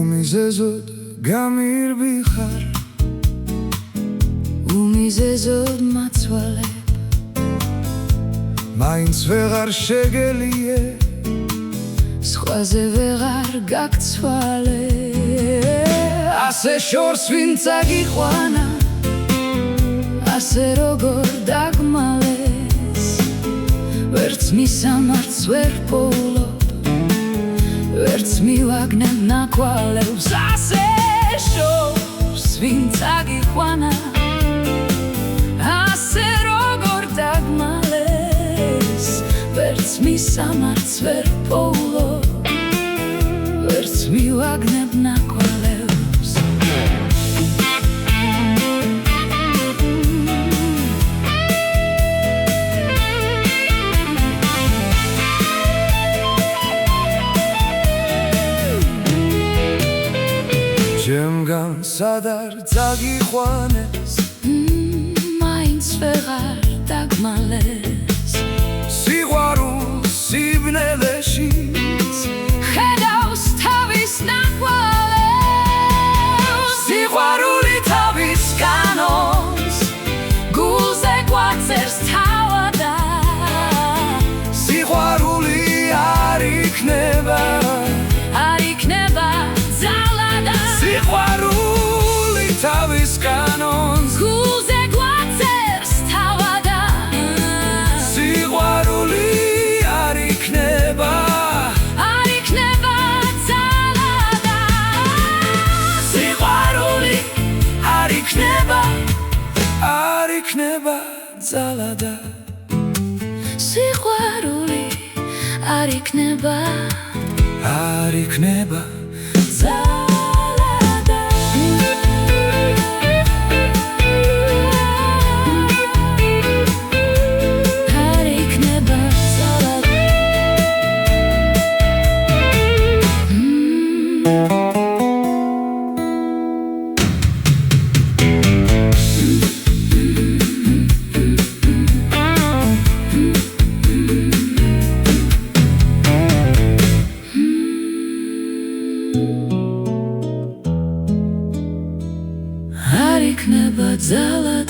უმიზეზოდ გამირბიხარ უმიზეზოდ მაცვალებ მაინც ვეღარ შეგელიე სხვაზე ვეღარ გაგცვალე ასე შორს ვინც აგიყვანა ასე როგორ დაგმალეს ვერც მისამართს ვერ პოულობ ვერც მივაგნებ ნაკვალევს ასე შორს ვინც აგიყვანა ასე როგორ დაგმალეს ვერც მისამართს ვერ პოულობ ვერც მივაგნებ ნაკვალევს ჩემგან სადარ წაგიყვანეს მაინც ვეღარ დაგმალეს სიყვარულს სიბნელეშიც ხედავს თავის ნაკვალევს სიყვარული თავის განოს გულზე გვაწერს თავადა სიყვარული არ იქნება სიყვარული თავის კანონს გულზე გვაწერს თავადა სიყვარული არ იქნება ძალადა სიყვარული არ იქნება ძალადა სიყვარული არ იქნება ძალადა არ იქნება ძალადა